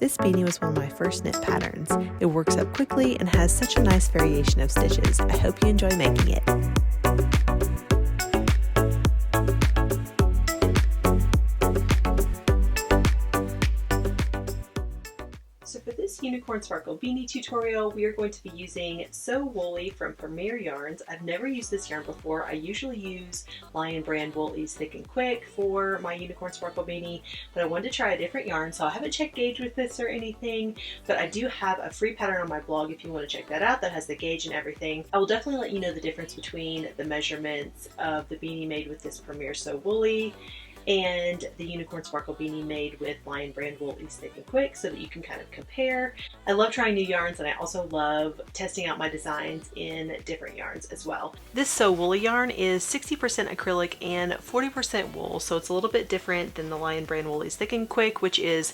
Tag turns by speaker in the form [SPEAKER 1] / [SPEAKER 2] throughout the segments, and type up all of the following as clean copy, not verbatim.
[SPEAKER 1] This beanie was one of my first knit patterns. It works up quickly and has such a nice variation of stitches. I hope you enjoy making it. So for this Unicorn Sparkle Beanie tutorial, we are going to be using So Woolly from Premier Yarns. I've never used this yarn before. I usually use Lion Brand Woolly's Thick and Quick for my Unicorn Sparkle Beanie, but I wanted to try a different yarn, so I haven't checked gauge with this or anything, but I do have a free pattern on my blog if you want to check that out that has the gauge and everything. I will definitely let you know the difference between the measurements of the beanie made with this Premier So Woolly and the Unicorn Sparkle Beanie made with Lion Brand Woolly's Thick and Quick, so that you can kind of compare. I love trying new yarns, and I also love testing out my designs in different yarns as well. This So Woolly yarn is 60% acrylic and 40% wool, so it's a little bit different than the Lion Brand Woolly's Thick and Quick, which is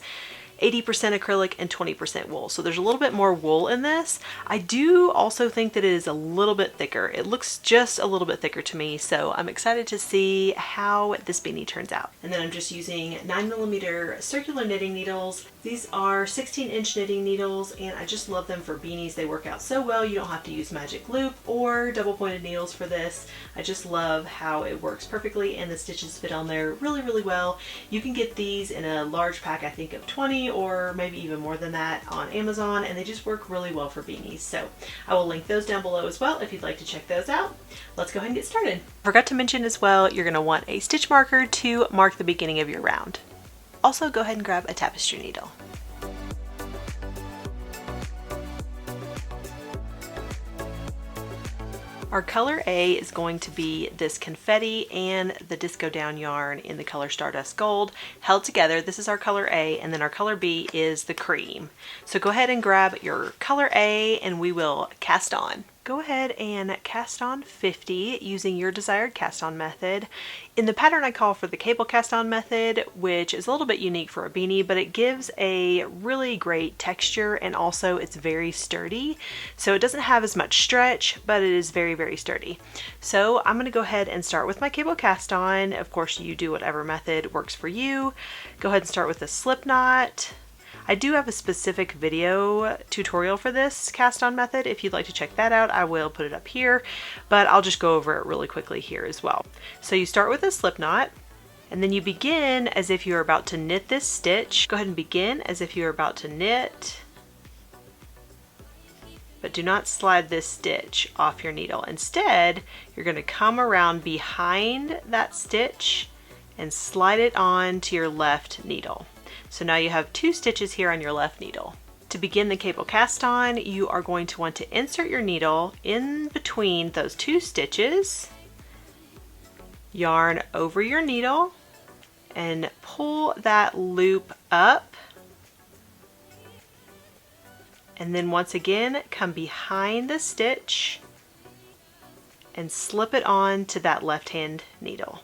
[SPEAKER 1] 80% acrylic and 20% wool. So there's a little bit more wool in this. I do also think that it is a little bit thicker. It looks just a little bit thicker to me, so I'm excited to see how this beanie turns out. And then I'm just using 9mm circular knitting needles. These are 16-inch knitting needles, and I just love them for beanies. They work out so well. You don't have to use magic loop or double pointed needles for this. I just love how it works perfectly, and the stitches fit on there really, really well. You can get these in a large pack, I think of 20 or maybe even more than that on Amazon, and they just work really well for beanies. So I will link those down below as well if you'd like to check those out. Let's go ahead and get started. Forgot to mention as well, you're going to want a stitch marker to mark the beginning of your round. Also, go ahead and grab a tapestry needle. Our color A is going to be this confetti and the disco down yarn in the color Stardust Gold held together. This is our color A, and then our color B is the cream. So go ahead and grab your color A and we will cast on. Go ahead and cast on 50 using your desired cast on method. In the pattern I call for the cable cast on method, which is a little bit unique for a beanie, but it gives a really great texture, and also it's very sturdy. So it doesn't have as much stretch, but it is very, very sturdy. So I'm going to go ahead and start with my cable cast on. Of course, you do whatever method works for you. Go ahead and start with a slip knot. I do have a specific video tutorial for this cast on method. If you'd like to check that out, I will put it up here, but I'll just go over it really quickly here as well. So you start with a slip knot, and then you begin as if you're about to knit this stitch. Go ahead and begin as if you're about to knit, but do not slide this stitch off your needle. Instead, you're going to come around behind that stitch and slide it on to your left needle. So now you have 2 stitches here on your left needle. To begin the cable cast on, you are going to want to insert your needle in between those 2 stitches, yarn over your needle, and pull that loop up. And then once again, come behind the stitch and slip it on to that left hand needle.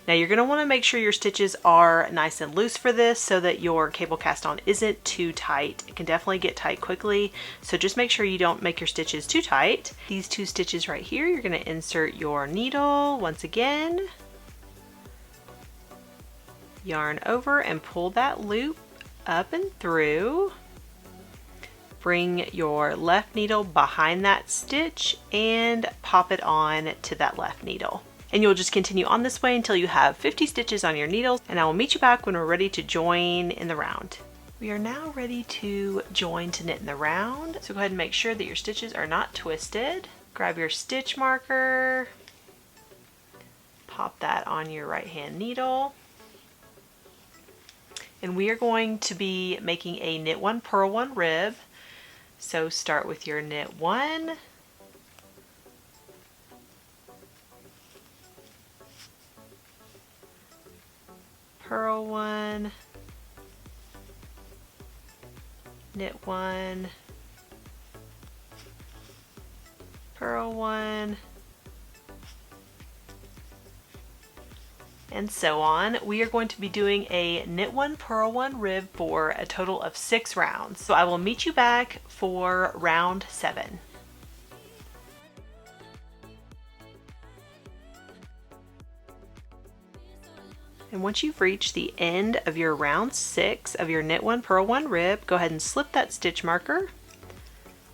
[SPEAKER 1] Now you're going to want to make sure your stitches are nice and loose for this so that your cable cast on isn't too tight. It can definitely get tight quickly, so just make sure you don't make your stitches too tight. These 2 stitches right here, you're going to insert your needle once again, yarn over and pull that loop up and through. Bring your left needle behind that stitch and pop it on to that left needle. And you'll just continue on this way until you have 50 stitches on your needles, and I will meet you back when we're ready to join in the round. We are now ready to join to knit in the round, so go ahead and make sure that your stitches are not twisted. Grab your stitch marker, pop that on your right hand needle, and we are going to be making a knit 1 purl 1 rib. So start with your knit 1, purl 1, knit 1, purl 1, and so on. We are going to be doing a knit 1 purl 1 rib for a total of 6 rounds. So I will meet you back for round 7. And once you've reached the end of your round 6 of your knit 1 purl 1 rib, go ahead and slip that stitch marker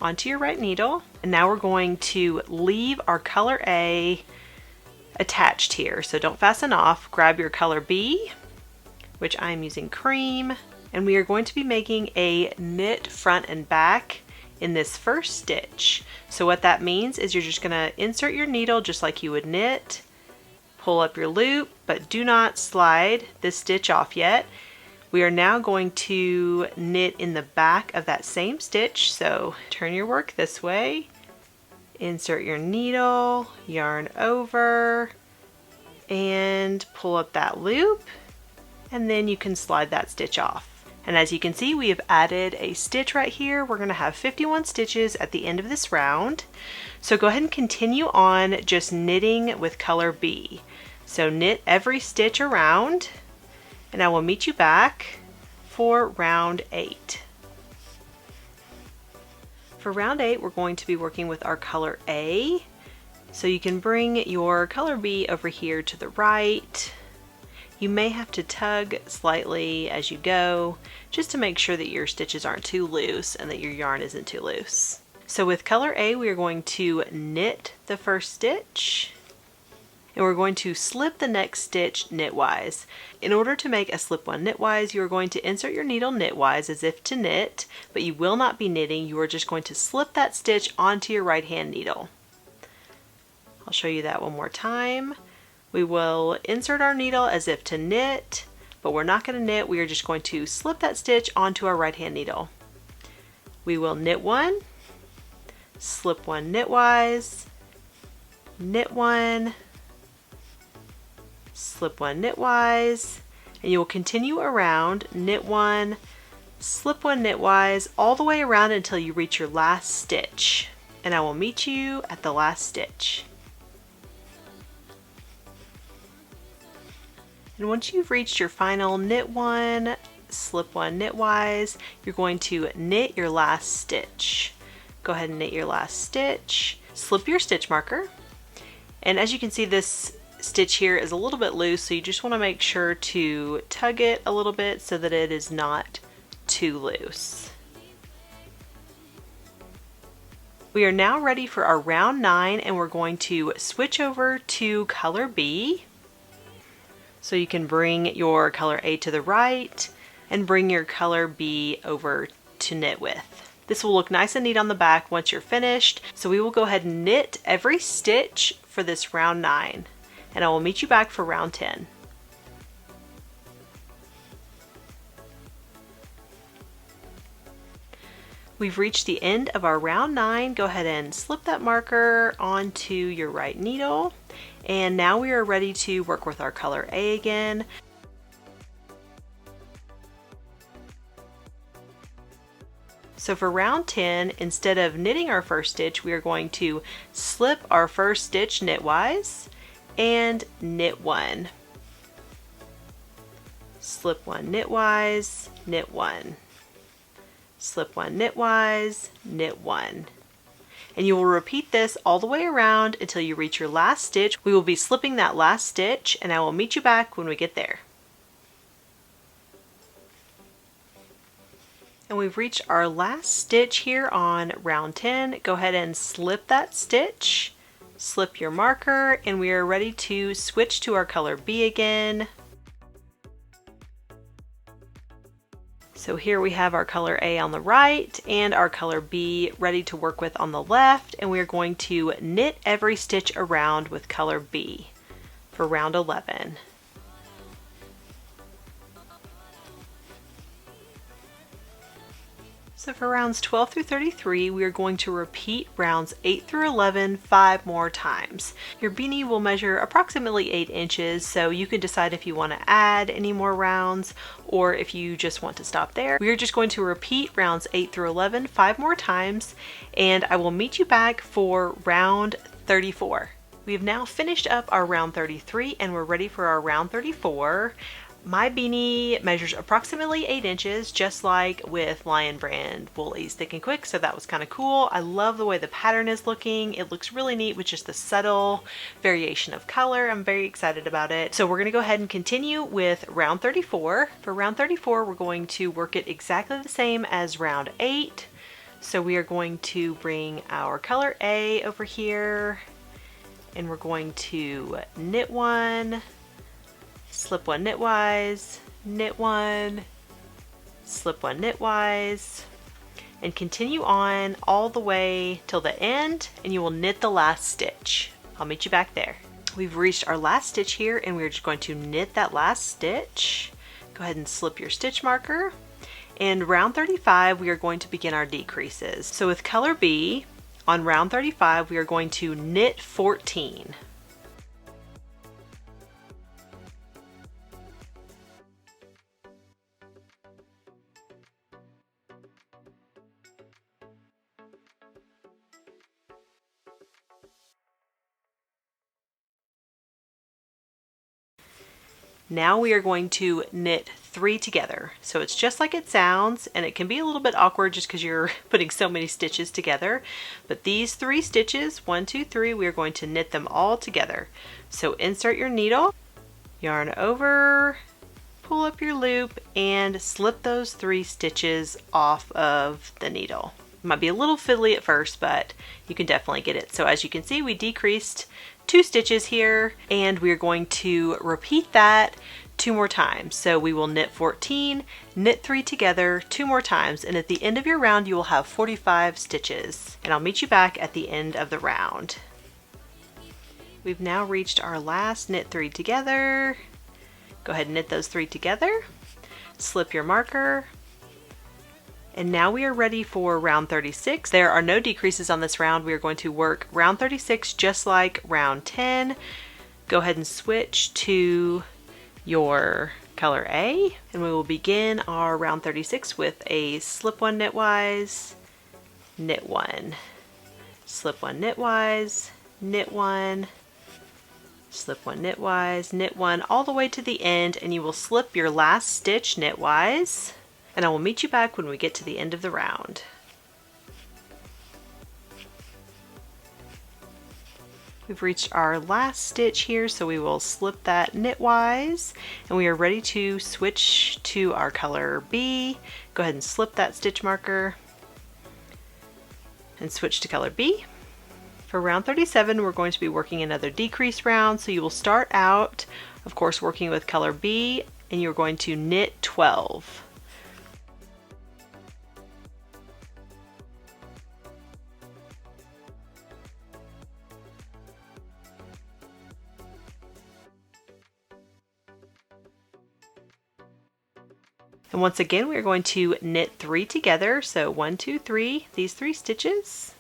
[SPEAKER 1] onto your right needle. And now we're going to leave our color A attached here. So don't fasten off. Grab your color B, which I'm using cream, and we are going to be making a knit front and back in this first stitch. So what that means is you're just going to insert your needle just like you would knit, pull up your loop, but do not slide this stitch off yet. We are now going to knit in the back of that same stitch. So turn your work this way, insert your needle, yarn over, and pull up that loop, and then you can slide that stitch off. And as you can see, we have added a stitch right here. We're going to have 51 stitches at the end of this round. So go ahead and continue on just knitting with color B. So knit every stitch around, and I will meet you back for round 8. For round 8, we're going to be working with our color A. So you can bring your color B over here to the right. You may have to tug slightly as you go, just to make sure that your stitches aren't too loose and that your yarn isn't too loose. So with color A, we are going to knit the first stitch, and we're going to slip the next stitch knitwise. In order to make a slip one knitwise, you are going to insert your needle knitwise as if to knit, but you will not be knitting. You are just going to slip that stitch onto your right hand needle. I'll show you that one more time. We will insert our needle as if to knit, but we're not going to knit. We are just going to slip that stitch onto our right hand needle. We will knit one, slip one knitwise, knit one, slip one knitwise, and you will continue around, knit one, slip one knitwise, all the way around until you reach your last stitch. And I will meet you at the last stitch. And once you've reached your final knit one, slip one knitwise, you're going to knit your last stitch. Go ahead and knit your last stitch, slip your stitch marker, and as you can see, this stitch here is a little bit loose, so you just want to make sure to tug it a little bit so that it is not too loose. We are now ready for our round 9, and we're going to switch over to color B. So you can bring your color A to the right and bring your color B over to knit with. This will look nice and neat on the back once you're finished. So we will go ahead and knit every stitch for this round 9, and I will meet you back for round 10. We've reached the end of our round 9. Go ahead and slip that marker onto your right needle. And now we are ready to work with our color A again. So for round 10, instead of knitting our first stitch, we are going to slip our first stitch knitwise and knit one. Slip one knitwise, knit one. Slip one knitwise, knit one. And you will repeat this all the way around until you reach your last stitch. We will be slipping that last stitch, and I will meet you back when we get there. And we've reached our last stitch here on round 10. Go ahead and slip that stitch, slip your marker, and we are ready to switch to our color B again. So here we have our color A on the right and our color B ready to work with on the left, and we are going to knit every stitch around with color B for round 11. So for rounds 12 through 33, we are going to repeat rounds 8 through 11 5 more times. Your beanie will measure approximately 8 inches, so you can decide if you want to add any more rounds or if you just want to stop there. We are just going to repeat rounds 8 through 11 5 more times, and I will meet you back for round 34. We have now finished up our round 33 and we're ready for our round 34. My beanie measures approximately 8 inches, just like with Lion Brand Woolies Thick and Quick, so that was kind of cool. I love the way the pattern is looking. It looks really neat with just the subtle variation of color. I'm very excited about it. So we're going to go ahead and continue with round 34. For round 34, we're going to work it exactly the same as round 8. So we are going to bring our color A over here, and we're going to knit one, slip one knitwise, knit one, slip one knitwise, and continue on all the way till the end, and you will knit the last stitch. I'll meet you back there. We've reached our last stitch here, and we're just going to knit that last stitch. Go ahead and slip your stitch marker. In round 35, we are going to begin our decreases. So with color B, on round 35, we are going to knit 14. Now we are going to knit 3 together. So it's just like it sounds, and it can be a little bit awkward just because you're putting so many stitches together. But these 3 stitches, 1, 2, 3, we are going to knit them all together. So insert your needle, yarn over, pull up your loop, and slip those 3 stitches off of the needle. It might be a little fiddly at first, but you can definitely get it. So as you can see, we decreased 2 stitches here, and we're going to repeat that 2 more times. So we will knit 14, knit 3 together 2 more times, and at the end of your round you will have 45 stitches. And I'll meet you back at the end of the round. We've now reached our last knit 3 together. Go ahead and knit those 3 together, slip your marker, and now we are ready for round 36. There are no decreases on this round. We are going to work round 36 just like round 10. Go ahead and switch to your color A, and we will begin our round 36 with a slip one knitwise, knit one, slip one knitwise, knit one, slip one knitwise, knit one, all the way to the end, and you will slip your last stitch knitwise. And I will meet you back when we get to the end of the round. We've reached our last stitch here, so we will slip that knitwise, and we are ready to switch to our color B. Go ahead and slip that stitch marker and switch to color B. For round 37, we're going to be working another decrease round, so you will start out, of course, working with color B, and you're going to knit 12. And once again, we're going to knit 3 together. So 1, 2, 3, these 3 stitches.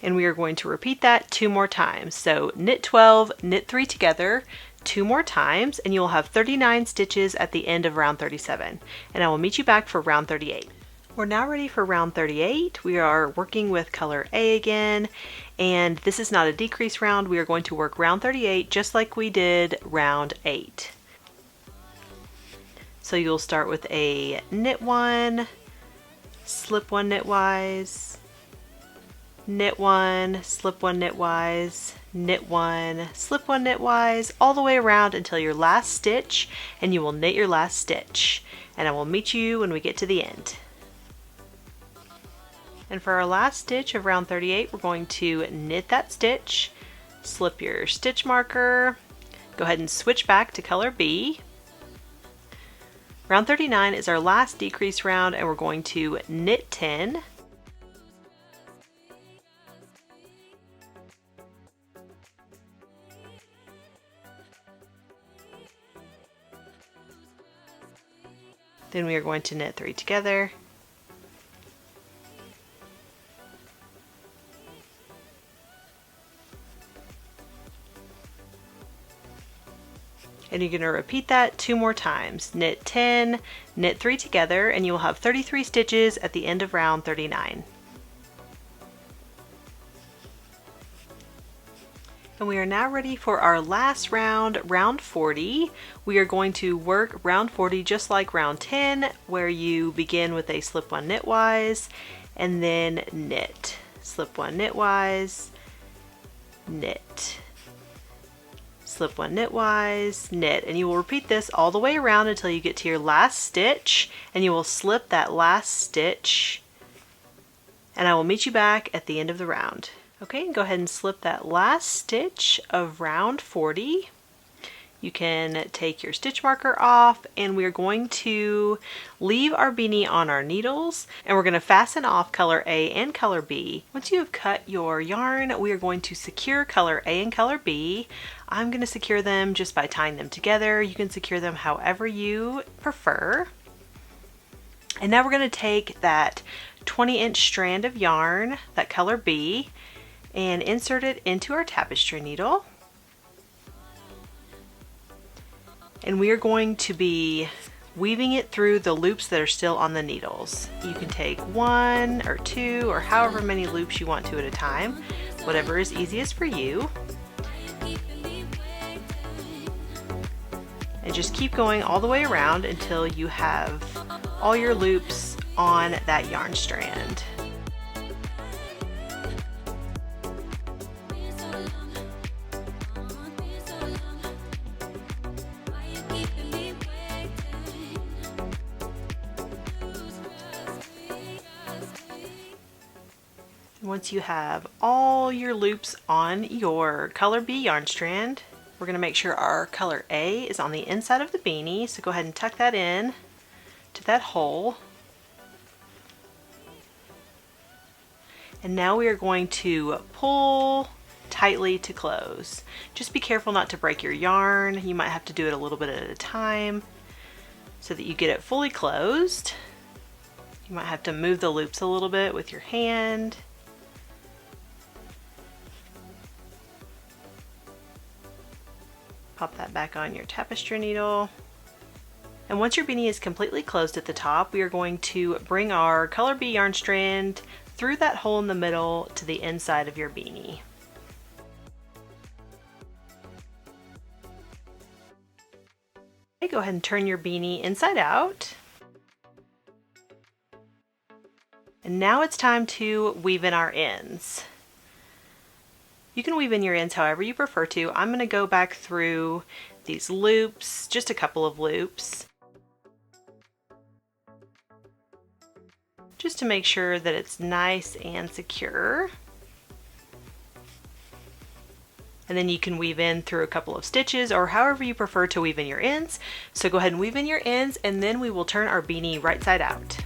[SPEAKER 1] And we are going to repeat that 2 more times. So knit 12, knit 3 together 2 more times, and you'll have 39 stitches at the end of round 37. And I will meet you back for round 38. We're now ready for round 38. We are working with color A again, and this is not a decrease round. We are going to work round 38 just like we did round 8. So you'll start with a knit one, slip one knitwise, knit one, slip one knitwise, knit one, slip one knitwise, all the way around until your last stitch, and you will knit your last stitch. And I will meet you when we get to the end. And for our last stitch of round 38, we're going to knit that stitch, slip your stitch marker, go ahead and switch back to color B. Round 39 is our last decrease round, and we're going to knit 10. Then we are going to knit 3 together. And you're going to repeat that 2 more times. Knit 10, knit 3 together, and you will have 33 stitches at the end of round 39. And we are now ready for our last round, round 40. We are going to work round 40 just like round 10, where you begin with a slip one knitwise and then knit. Slip one knitwise, knit. Slip one knitwise, knit, and you will repeat this all the way around until you get to your last stitch, and you will slip that last stitch, and I will meet you back at the end of the round. Okay, and go ahead and slip that last stitch of round 40. You can take your stitch marker off, and we're going to leave our beanie on our needles, and we're going to fasten off color A and color B. Once you have cut your yarn, we are going to secure color A and color B. I'm going to secure them just by tying them together. You can secure them however you prefer. And now we're going to take that 20-inch strand of yarn, that color B, and insert it into our tapestry needle. And we are going to be weaving it through the loops that are still on the needles. You can take 1 or 2 or however many loops you want to at a time, whatever is easiest for you. And just keep going all the way around until you have all your loops on that yarn strand. Once you have all your loops on your color B yarn strand, we're going to make sure our color A is on the inside of the beanie, so go ahead and tuck that in to that hole. And now we are going to pull tightly to close. Just be careful not to break your yarn. You might have to do it a little bit at a time so that you get it fully closed. You might have to move the loops a little bit with your hand. Pop that back on your tapestry needle. And once your beanie is completely closed at the top, we are going to bring our color B yarn strand through that hole in the middle to the inside of your beanie. Okay, go ahead and turn your beanie inside out. And now it's time to weave in our ends. You can weave in your ends however you prefer to. I'm going to go back through these loops, just a couple of loops, just to make sure that it's nice and secure. And then you can weave in through a couple of stitches or however you prefer to weave in your ends. So go ahead and weave in your ends, and then we will turn our beanie right side out.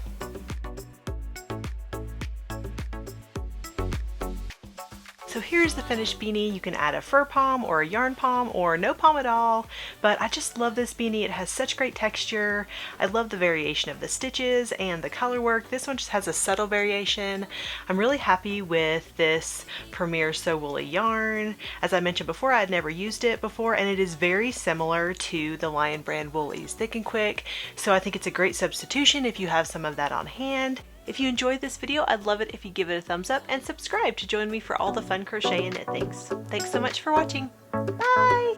[SPEAKER 1] So here's the finished beanie. You can add a fur palm or a yarn palm or no palm at all, but I just love this beanie. It has such great texture. I love the variation of the stitches and the color work. This one just has a subtle variation. I'm really happy with this Premier So Woolly yarn. As I mentioned before, I had never used it before, and it is very similar to the Lion Brand Woolies Thick and Quick, so I think it's a great substitution if you have some of that on hand. If you enjoyed this video, I'd love it if you give it a thumbs up and subscribe to join me for all the fun crochet and knit things. Thanks so much for watching. Bye!